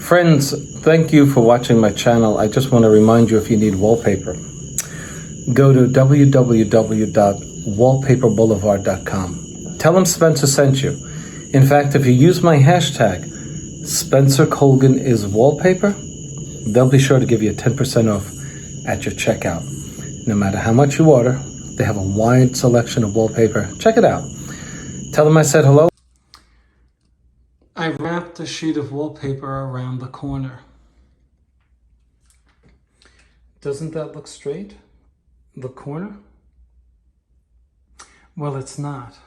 Friends, thank you for watching my channel. I just want to remind you, if you need wallpaper, go to www.wallpaperboulevard.com. Tell them Spencer sent you. In fact, if you use my hashtag, Spencer Colgan is wallpaper, they'll be sure to give you a 10% off at your checkout. No matter how much you order, they have a wide selection of wallpaper. Check it out. Tell them I said hello. I wrapped a sheet of wallpaper around the corner. Doesn't that look straight? The corner? Well, it's not.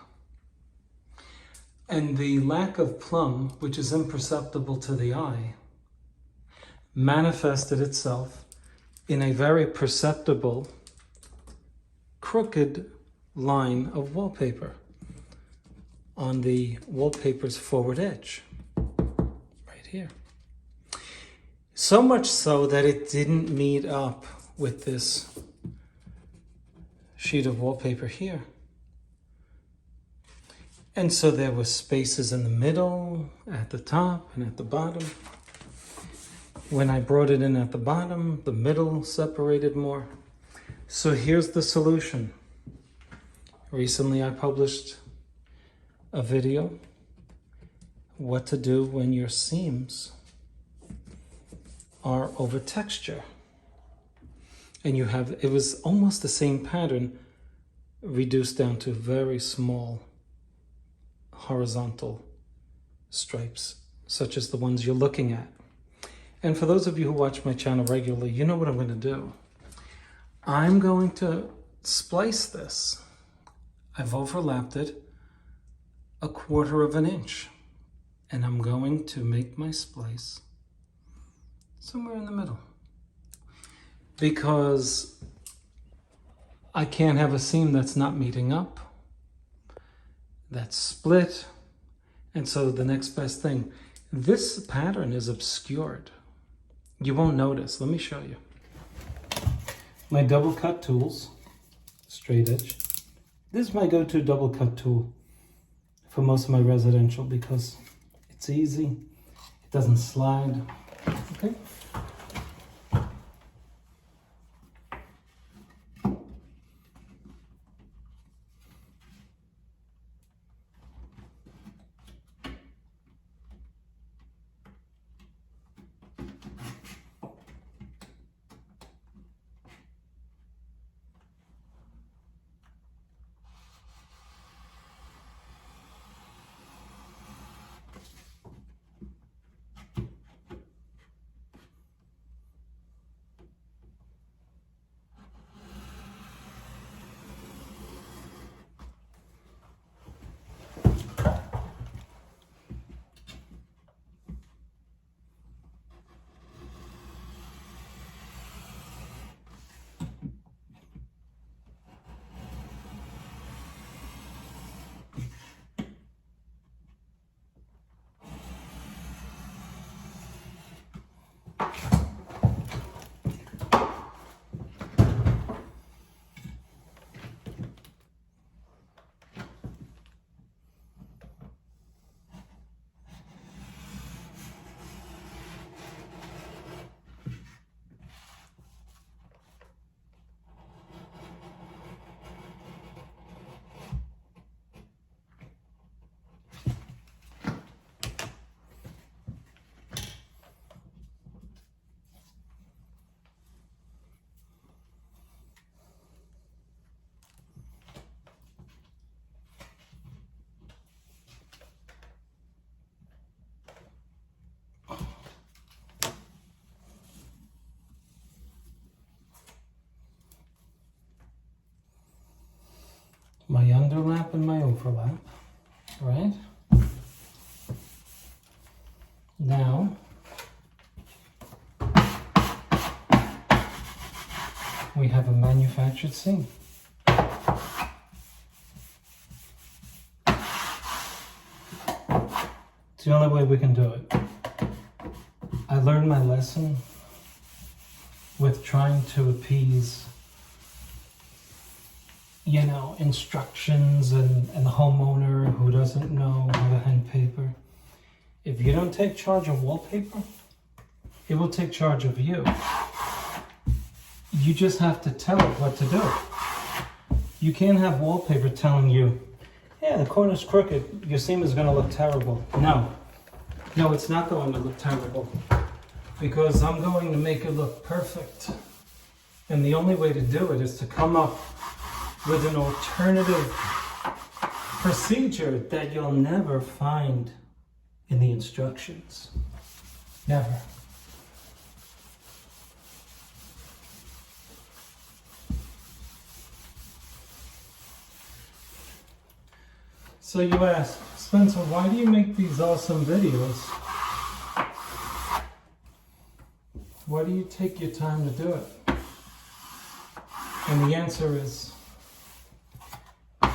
And the lack of plumb, which is imperceptible to the eye, manifested itself in a very perceptible crooked line of wallpaper on the wallpaper's forward edge, right here. So much so that it didn't meet up with this sheet of wallpaper here. And so there were spaces in the middle, at the top, and at the bottom. When I brought it in at the bottom, the middle separated more. So here's the solution. Recently I published a video, what to do when your seams are over texture. And you have, it was almost the same pattern reduced down to very small horizontal stripes, such as the ones you're looking at. And for those of you who watch my channel regularly, you know what I'm going to do. I'm going to splice this. I've overlapped it 1/4 of an inch, and I'm going to make my splice somewhere in the middle, because I can't have a seam that's not meeting up, that's split. And so the next best thing, this pattern is obscured. You won't notice. Let me show you. My double cut tools, straight edge. This is my go-to double cut tool for most of my residential because it's easy, it doesn't slide. Okay. My underlap and my overlap, right? Now, we have a manufactured seam. It's the only way we can do it. I learned my lesson with trying to appease, you know, instructions and the homeowner who doesn't know how to hang paper. If you don't take charge of wallpaper, It will take charge of you. You just have to tell it what to do. You can't have wallpaper telling you, yeah, the corner's crooked, your seam is going to look terrible. No. No, it's not going to look terrible. Because I'm going to make it look perfect. And the only way to do it is to come up with an alternative procedure that you'll never find in the instructions. Never. So you ask, Spencer, why do you make these awesome videos? Why do you take your time to do it? And the answer is,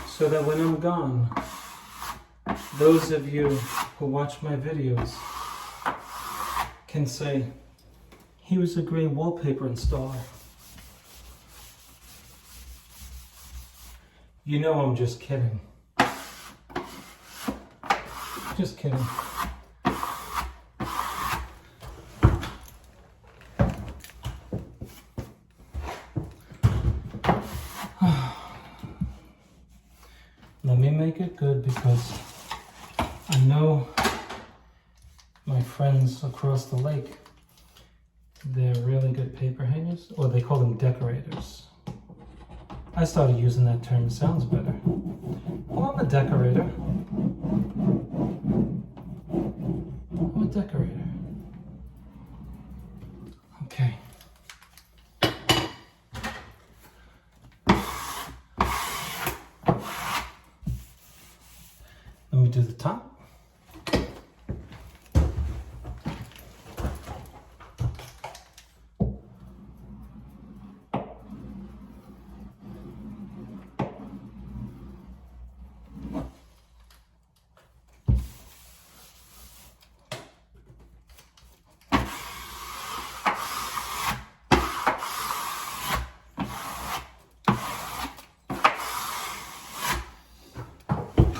so that when I'm gone, those of you who watch my videos can say, he was a great wallpaper installer. You know I'm just kidding. Just kidding. Let me make it good because I know my friends across the lake, they're really good paper hangers, or they call them decorators. I started using that term, it sounds better. Well, I'm a decorator. I'm a decorator. Okay. Let me do the top.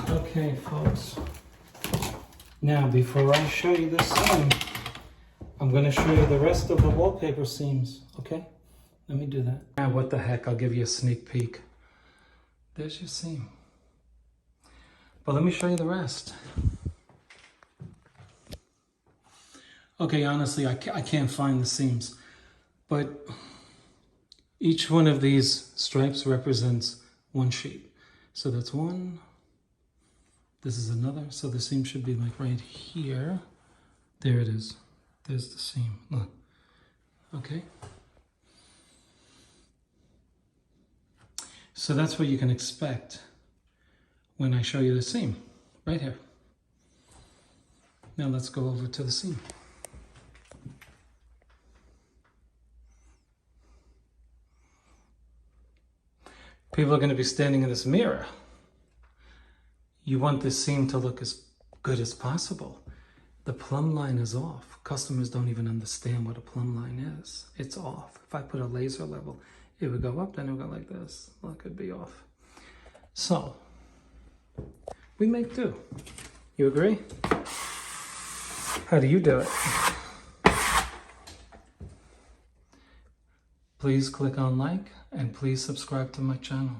Okay, folks. Now, before I show you this seam, I'm going to show you the rest of the wallpaper seams, okay? Let me do that. Now, what the heck, I'll give you a sneak peek. There's your seam. But let me show you the rest. Okay, honestly, I can't find the seams. But each one of these stripes represents one sheet. So that's one. This is another, so the seam should be like right here. There it is. There's the seam. Look. Okay. So that's what you can expect when I show you the seam. Right here. Now let's go over to the seam. People are going to be standing in this mirror. You want this seam to look as good as possible. The plumb line is off. Customers don't even understand what a plumb line is. It's off. If I put a laser level, it would go up, then it would go like this. Well, it could be off. So, we make do. You agree? How do you do it? Please click on like and please subscribe to my channel.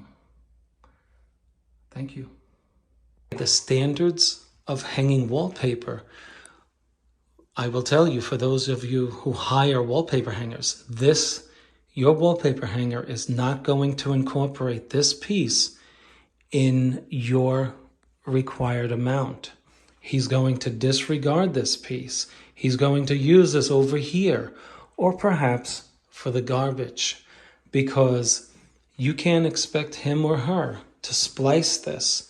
Thank you. The standards of hanging wallpaper, I will tell you, for those of you who hire wallpaper hangers, your wallpaper hanger is not going to incorporate this piece in your required amount. He's going to disregard this piece. He's going to use this over here, or perhaps for the garbage, because you can't expect him or her to splice this.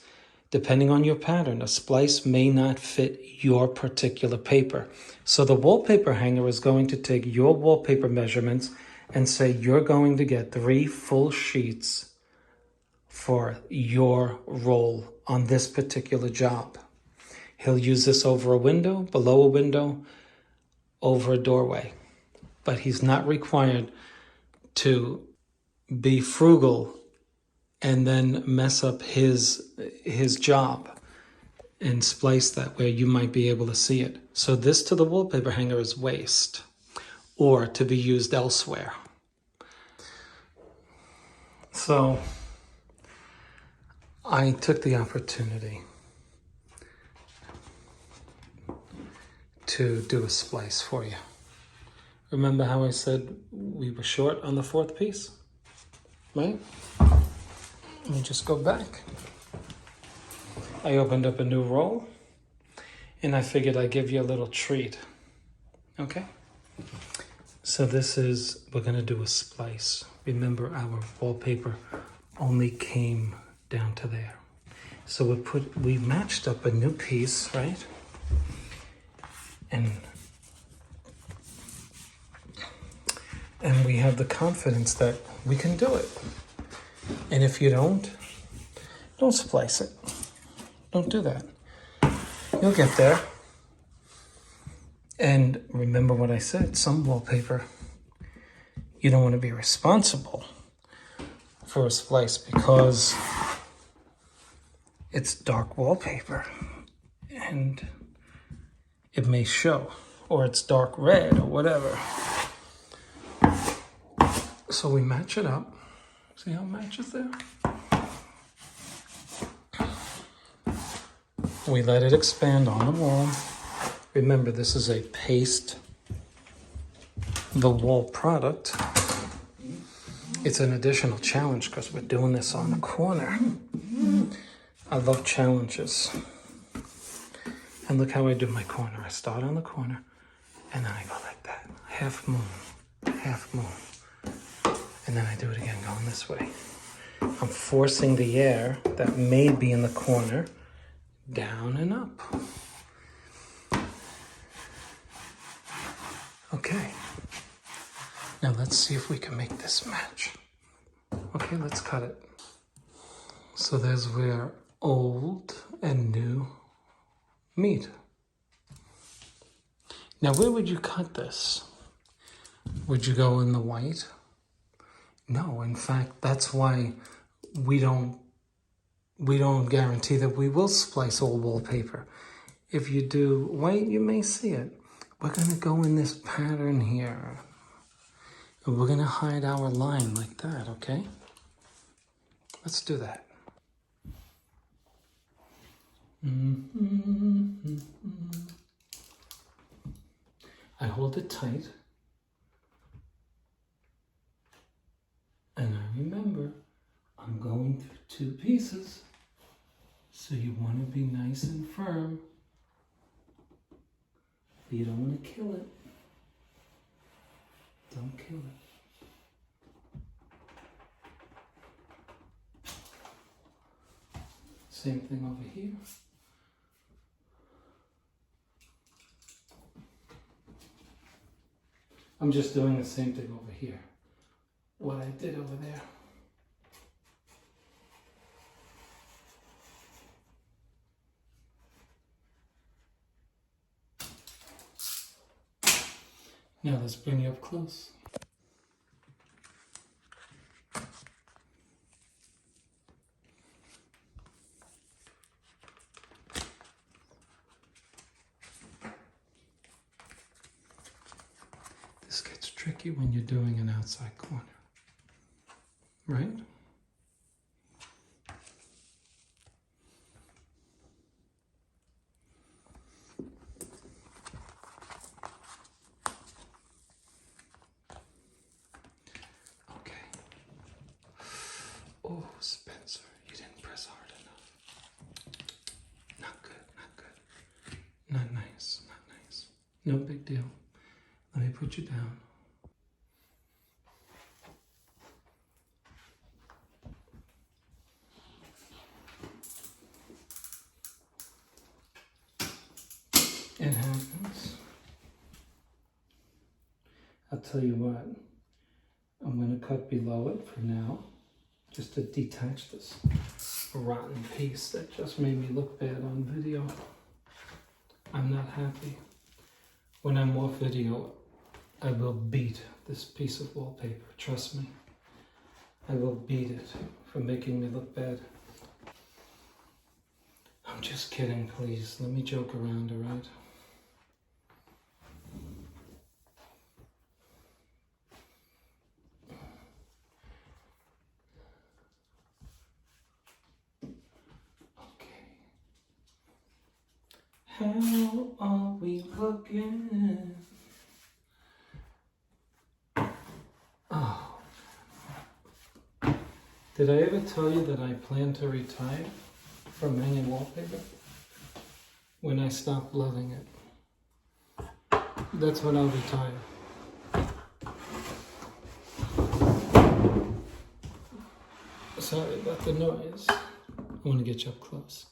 Depending on your pattern, a splice may not fit your particular paper. So the wallpaper hanger is going to take your wallpaper measurements and say you're going to get 3 full sheets for your roll on this particular job. He'll use this over a window, below a window, over a doorway. But he's not required to be frugal and then mess up his job and splice that where you might be able to see it. So this to the wallpaper hanger is waste. or to be used elsewhere. So I took the opportunity to do a splice for you. Remember how I said we were short on the fourth piece, right? Let me just go back. I opened up a new roll and I figured I'd give you a little treat, okay? So this is, we're gonna do a splice. Remember our wallpaper only came down to there. So we matched up a new piece, right? And we have the confidence that we can do it. And if you don't splice it. Don't do that. You'll get there. And remember what I said, some wallpaper, you don't want to be responsible for a splice because it's dark wallpaper and it may show, or it's dark red or whatever. So we match it up. See how it matches there? We let it expand on the wall. Remember, this is a paste the wall product. It's an additional challenge because we're doing this on the corner. I love challenges. And look how I do my corner. I start on the corner and then I go like that. Half moon, half moon. And then I do it again going this way. I'm forcing the air that may be in the corner down and up. Okay. Now let's see if we can make this match. Okay, let's cut it. So there's where old and new meet. Now where would you cut this? Would you go in the white? No, in fact, that's why we don't guarantee that we will splice all wallpaper. If you do white, you may see it. We're gonna go in this pattern here. And we're gonna hide our line like that, okay? Let's do that. I hold it tight. And I remember, I'm going through two pieces. So you want to be nice and firm. But you don't want to kill it. Don't kill it. Same thing over here. I'm just doing the same thing over here. What I did over there. Now let's bring you up close. This gets tricky when you're doing an outside corner, right? Oh, Spencer, you didn't press hard enough. Not good, not good. Not nice, not nice. No big deal. Let me put you down. It happens. I'll tell you what, I'm going to cut below it for now. Just to detach this rotten piece that just made me look bad on video. I'm not happy. When I'm off video, I will beat this piece of wallpaper. Trust me. I will beat it for making me look bad. I'm just kidding, please. Let me joke around, all right? How are we looking? Oh. Did I ever tell you that I plan to retire from hanging wallpaper? When I stop loving it. That's when I'll retire. Sorry about the noise. I want to get you up close.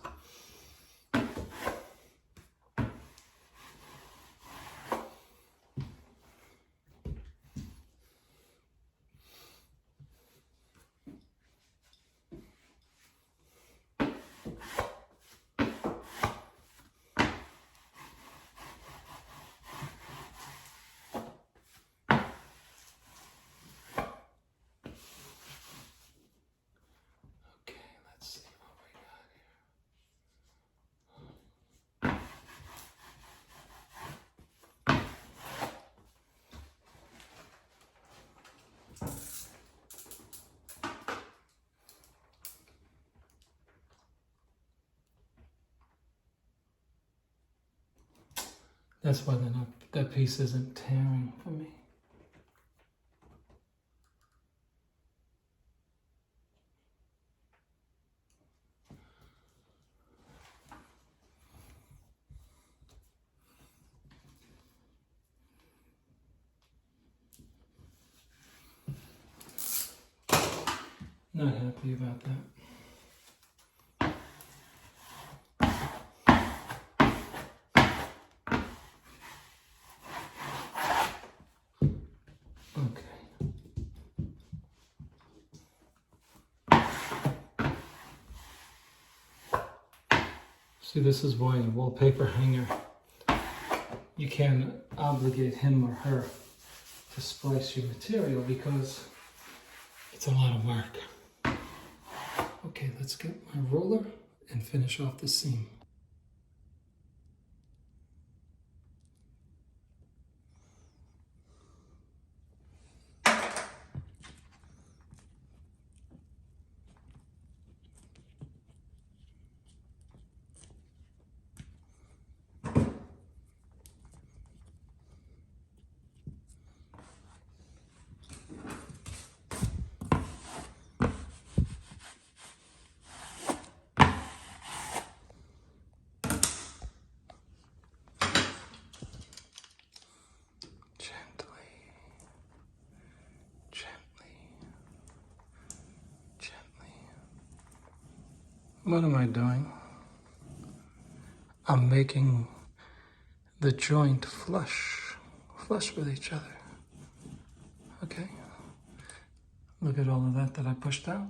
That's why that piece isn't tearing for me. Not happy about that. See, this is why a wallpaper hanger, you can't obligate him or her to splice your material because it's a lot of work. Okay, let's get my roller and finish off the seam. What am I doing? I'm making the joint flush with each other. Okay? Look at all of that I pushed out.